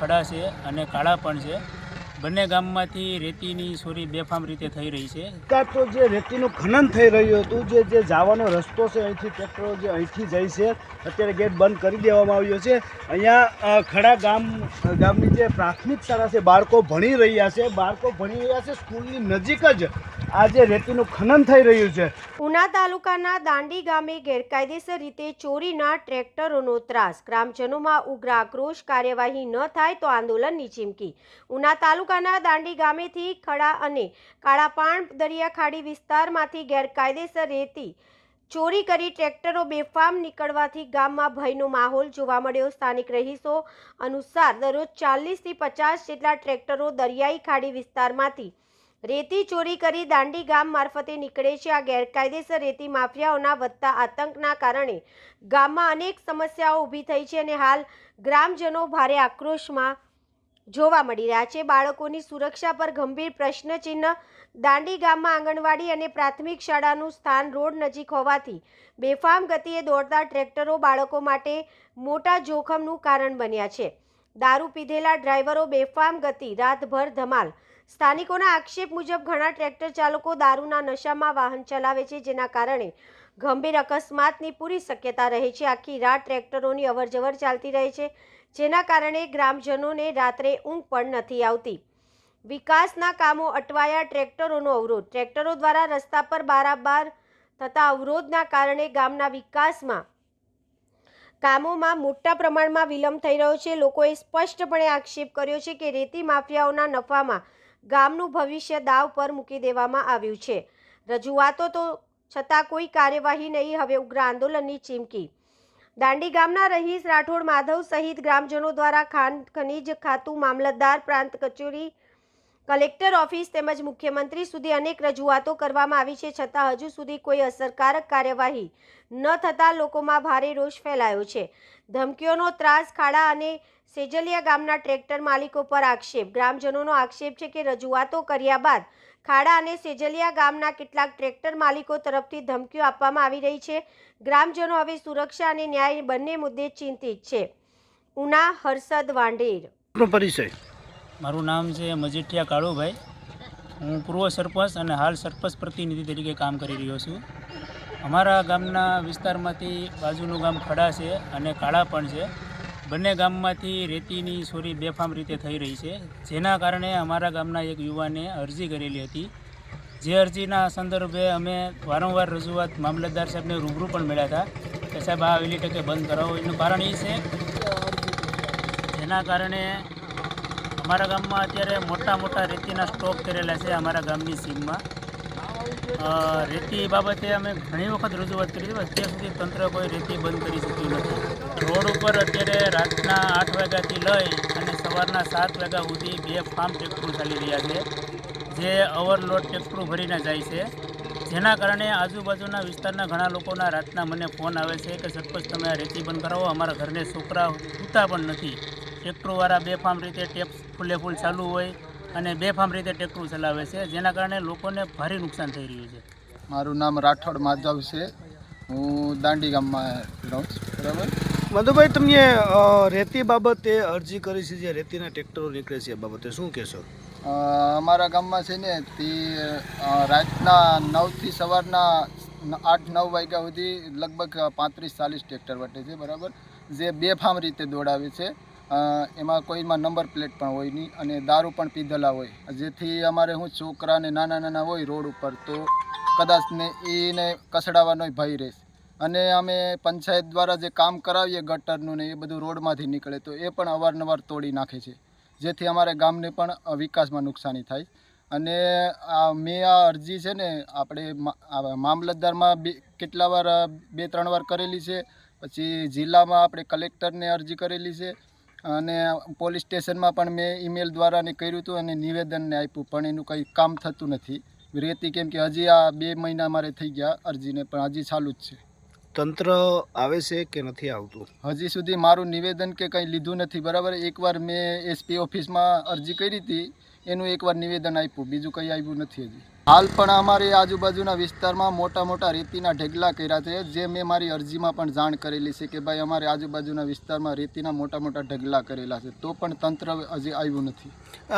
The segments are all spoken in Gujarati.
ખડા છે અને કાળા પણ છે। બંને ગામમાંથી રેતીની ચોરી બેફામ રીતે થઈ રહી છે। ત્યાં તો જે રેતીનું ખનન થઈ રહ્યું હતું, જે જવાનો રસ્તો છે, અહીંથી ટ્રેક્ટરો જે અહીંથી જાય છે, અત્યારે ગેટ બંધ કરી દેવામાં આવ્યો છે। અહીંયા ખડા ગામની જે પ્રાથમિક શાળા છે, બાળકો ભણી રહ્યા છે, સ્કૂલની નજીક જ આ જે રેતીનું ખનન થઈ રહ્યું છે। ઉના તાલુકાના દાંડી ગામે ગેરકાયદેસર રીતે ચોરીના ટ્રેક્ટરોનો ત્રાસ, ગ્રામજનોમાં ઉગ્ર આક્રોશ, કાર્યવાહી ન થાય તો આંદોલનની ચીમકી। ઉના તાલુકાના દાંડી ગામેથી ખડા અને કાળાપાણ દરિયાખાડી વિસ્તારમાંથી ગેરકાયદેસર રેતી ચોરી કરી ટ્રેક્ટરો બેફામ નીકળવાથી ગામમાં ભયનો માહોલ જોવા મળ્યો। સ્થાનિક રહીશો અનુસાર દરરોજ 40થી 50 જેટલા ટ્રેક્ટરો દરિયાઈ ખાડી વિસ્તારમાંથી રેતી ચોરી કરી દાંડી ગામ મારફતે નીકળે છે। આ ગેરકાયદેસર રેતી માફિયાઓના વધતા આતંકના કારણે ગામમાં અનેક સમસ્યાઓ ઊભી થઈ છે અને હાલ ગ્રામજનો ભારે આક્રોશમાં જોવા મળી રહ્યા છે। બાળકોની સુરક્ષા પર ગંભીર પ્રશ્નચિહ્ન। દાંડી ગામમાં આંગણવાડી અને પ્રાથમિક શાળાનું સ્થાન રોડ નજીક હોવાથી બેફામ ગતિએ દોડતા ટ્રેક્ટરો બાળકો માટે મોટા જોખમનું કારણ બન્યા છે। દારૂ પીધેલા ડ્રાઈવરો બેફામ ગતિ, રાતભર ધમાલ। સ્થાનિકોના આક્ષેપ મુજબ ઘણા ટ્રેક્ટર ચાલકો દારૂના નશામાં વાહન ચલાવે છે, જેના કારણે ગંભીર અકસ્માતની પૂરી શક્યતા રહે છે। આખી રાત ટ્રેક્ટરોની અવરજવર ચાલતી રહે છે, જેના કારણે ગ્રામજનોને રાત્રે ઊંઘ પણ નથી આવતી। વિકાસના કામો અટવાયા, ટ્રેક્ટરોનો અવરોધ। ટ્રેક્ટરો દ્વારા રસ્તા પર બારાબાર થતા અવરોધના કારણે ગામના વિકાસમાં કામોમાં મોટા પ્રમાણમાં વિલંબ થઈ રહ્યો છે। લોકોએ સ્પષ્ટપણે આક્ષેપ કર્યો છે કે રેતી માફિયાઓના નફામાં ગામનું ભવિષ્ય દાવ પર મૂકી દેવામાં આવ્યું છે। રજૂઆતો તો છતાં કોઈ કાર્યવાહી નહીં, હવે ઉગ્ર આંદોલનની ચીમકી। દાંડી ગામના રહીશ રાઠોડ માધવ સહિત ગ્રામજનો દ્વારા ખનીજ ખાતું, મામલતદાર, પ્રાંત કચેરી, કલેક્ટર ઓફિસ તેમજ મુખ્યમંત્રી સુધી અનેક રજૂઆતો કરવામાં આવી છે, છતાં હજુ સુધી કોઈ અસરકારક કાર્યવાહી ન થતાં લોકોમાં ભારે રોષ ફેલાયો છે। ધમકીઓનો ત્રાસ, ખાડા અને સેજલિયા ગામના ટ્રેક્ટર માલિકો પર આક્ષેપ। ગ્રામજનોનો આક્ષેપ છે કે રજૂઆતો કર્યા બાદ ખાડા અને સેજલિયા ગામના કેટલાક ટ્રેક્ટર માલિકો તરફથી ધમકીઓ આપવામાં આવી રહી છે। ગ્રામજનો હવે સુરક્ષા અને ન્યાય બંને મુદ્દે ચિંતિત છે। ઉના હર્ષદ વાંઢેર। પરિચય? મારું નામ છે મજીઠિયા કાળુભાઈ। હું પૂર્વ સરપંચ અને હાલ સરપંચ પ્રતિનિધિ તરીકે કામ કરી રહ્યો છું। અમારા ગામના વિસ્તારમાંથી બાજુનું ગામ ખડા છે અને કાળા પણ છે। બંને ગામમાંથી રેતીની ચોરી બેફામ રીતે થઈ રહી છે, જેના કારણે અમારા ગામના એક યુવાને અરજી કરેલી હતી, જે અરજીના સંદર્ભે અમે વારંવાર રજૂઆત મામલતદાર સાહેબને રૂબરૂ પણ મળ્યા હતા કે સાહેબ આ વહેલી તકે બંધ કરાવો। એનું કારણ એ છે જેના કારણે અમારા ગામમાં અત્યારે મોટા રેતીના સ્ટોક કરેલા છે અમારા ગામની સીમમાં। રેતી બાબતે અમે ઘણી વખત રજૂઆત કરી હતી, અત્યાર સુધી તંત્ર કોઈ રેતી બંધ કરી શક્યું નથી। રોડ ઉપર અત્યારે રાતના 8 વાગ્યાથી લઈ અને સવારના 7 વાગ્યા સુધી બેફામ ટ્રેક્ટરો ચાલી રહ્યા છે, જે ઓવરલોડ ટ્રેક્ટરો ભરીને જાય છે, જેના કારણે આજુબાજુના વિસ્તારના ઘણા લોકોના રાતના મને ફોન આવે છે કે સરપંચ તમે આ રેતી બંધ કરાવો, અમારા ઘરને છોકરા સૂતા પણ નથી। ટ્રેક્ટરોવાળા બેફામ રીતે ટેપ ફૂલ ચાલુ હોય અને બેફામ રીતે ટ્રેક્ટર ચલાવે છે, જેના કારણે લોકોને ભારે નુકસાન થઈ રહ્યું છે। મારું નામ રાઠોડ માધવ છે, હું દાંડી ગામમાં રહું છું। બરાબર મધુભાઈ, તમે રેતી બાબતે અરજી કરી છે, જે રેતીના ટ્રેક્ટરો નીકળે છે, એ બાબતે શું કહેશો? અમારા ગામમાં છે ને તે રાતના 9થી સવારના 8-9 વાગ્યા સુધી લગભગ 35-40 ટ્રેક્ટર વટે છે, બરાબર, જે બેફામ રીતે દોડાવે છે। એમાં કોઈમાં નંબર પ્લેટ પણ હોય નહીં અને દારૂ પણ પીધેલા હોય, જેથી અમારે છોકરાને નાના હોય રોડ ઉપર તો કદાચ ને એને કસડાવવાનો ભય રહેશે। અને અમે પંચાયત દ્વારા જે કામ કરાવીએ ગટરનું ને એ બધું રોડમાંથી નીકળે તો એ પણ અવારનવાર તોડી નાખે છે, જેથી અમારે ગામને પણ વિકાસમાં નુકસાની થાય। અને મેં આ અરજી છે ને આપણે મામલતદારમાં કેટલા વાર 2-3 વાર કરેલી છે, પછી જિલ્લામાં આપણે કલેક્ટરને અરજી કરેલી છે અને પોલીસ સ્ટેશનમાં પણ મેં ઈમેલ દ્વારા ને કર્યું હતું અને નિવેદનને આપ્યું, પણ એનું કંઈ કામ થતું નથી રેતી, કેમ કે હજી આ 2 મહિના મારે થઈ ગયા અરજીને, પણ હજી ચાલુ જ છે। તંત્ર આવે છે કે નથી આવતું? હજી સુધી મારું નિવેદન કે કંઈ લીધું નથી, બરાબર। એકવાર મેં SP ઓફિસમાં અરજી કરી હતી, એનું એકવાર નિવેદન આપ્યું, બીજું કંઈ આવ્યું નથી હજી। હાલ પણ અમારી આજુબાજુના વિસ્તારમાં મોટા મોટા રેતીના ઢગલા કર્યા છે, જે મેં મારી અરજીમાં પણ જાણ કરેલી છે કે ભાઈ અમારી આજુબાજુના વિસ્તારમાં રેતીના મોટા મોટા ઢગલા કરેલા છે, તો પણ તંત્ર હજી આવ્યું નથી.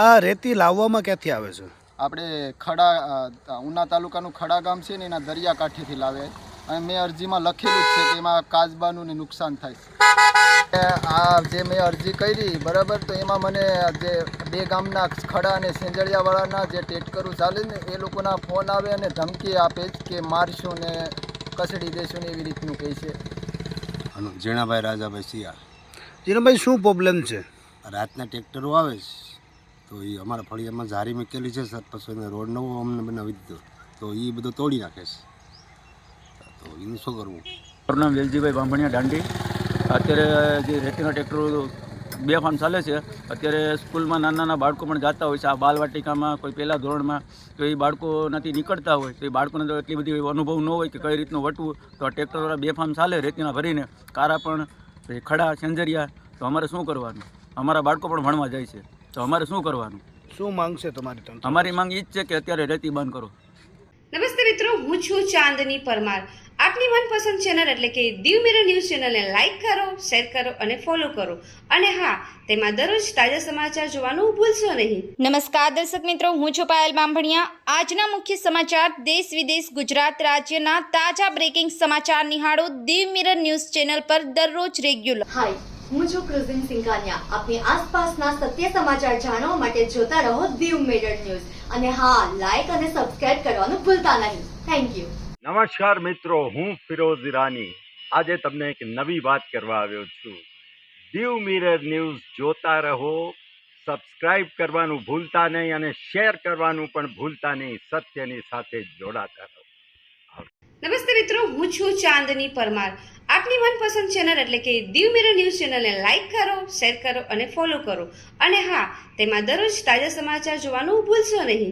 આ રેતી લાવવામાં ક્યાંથી આવે છે? આપણે ઉના તાલુકાનું ખડા ગામ છે ને એના દરિયાકાંઠેથી લાવે, અને મેં અરજીમાં લખેલું જ છે કે એમાં કાચબાનું નુકસાન થાય છે. આ જે મેં અરજી કરી બરાબર, તો એમાં મને જે 2 ગામના ખડા અને સેંજળિયાવાળાના જે ટેટકરું ચાલે ને એ લોકોના ફોન આવે અને ધમકી આપે જ કે મારશું ને કસડી દેશું ને એવી રીતનું કહે છે. જીણાભાઈ રાજાભાઈ સિયા. જીણાભાઈ, શું પ્રોબ્લેમ છે? રાતના ટ્રેક્ટરો આવે છે તો એ અમારા ફળિયામાં જારી મૂકેલી છે સર, પછી એને રોડ નવો અમને બનાવી દીધો તો એ બધું તોડી નાખે છે, તો એનું શું કરવું? મારું નામ વેલજીભાઈ બાંભણિયા દાંડી. અત્યારે જે રેતીના ટ્રેક્ટરો 2 ફાર્મ ચાલે છે. અત્યારે સ્કૂલમાં નાના નાના બાળકો પણ જતા હોય છે, આ બાલવાટિકામાં કોઈ પહેલાં ધોરણમાં, તો એ બાળકો નથી નીકળતા હોય તો એ બાળકોને તો એટલી બધી અનુભવ ન હોય કે કઈ રીતનું વટવું, તો આ ટ્રેક્ટરવાળા 2 ફાર્મ ચાલે રેતીના ભરીને, કારા પણ ખડા સેંજરિયા, તો અમારે શું કરવાનું? અમારા બાળકો પણ ભણવા જાય છે, તો અમારે શું કરવાનું? શું માંગ છે તમારી? અમારી માંગ એ જ છે કે અત્યારે રેતી બંધ કરો. નમસ્તે મિત્રો, હું છું ચાંદની પરમાર. આપની મનપસંદ ચેનલ એટલે કે દીવ મિરર ન્યૂઝ ચેનલને લાઈક કરો, શેર કરો અને ફોલો કરો. અને હા, તેમાં દરરોજ તાજા સમાચાર જોવાનું ભૂલશો નહીં. નમસ્કાર દર્શક મિત્રો, હું છું પાયલ બાંભણિયા. આજના મુખ્ય સમાચાર દેશ વિદેશ ગુજરાત રાજ્યના તાજા બ્રેકિંગ સમાચાર નિહાળો દીવ મિરર ન્યૂઝ ચેનલ પર દરરોજ રેગ્યુલર. હાય, હું છું ક્રુઝિન સિંઘાનિયા. આપની આસપાસના સત્ય સમાચાર જાણવા માટે જોતા રહો દીવ મિરર ન્યૂઝ. અને હા, લાઈક અને સબસ્ક્રાઇબ કરવાનું ભૂલતા નહીં. Thank you. નમસ્કાર મિત્રો, હું ફિરોઝ ઈરાની. આજે તમને એક નવી વાત કરવા આવ્યો છું. દીવ મિરર ન્યૂઝ જોતા રહો, સબસ્ક્રાઇબ કરવાનું ભૂલતા નહીં અને શેર કરવાનું પણ ભૂલતા નહીં. સત્યની સાથે જોડાતા રહો. નમસ્તે મિત્રો, હું છું ચાંદની પરમાર. આપની મનપસંદ ચેનલ એટલે કે દીવ મિરર ન્યૂઝ ચેનલને લાઈક કરો, શેર કરો અને ફોલો કરો. અને હા, તેમાં દરરોજ તાજા સમાચાર જોવાનું ભૂલશો નહીં.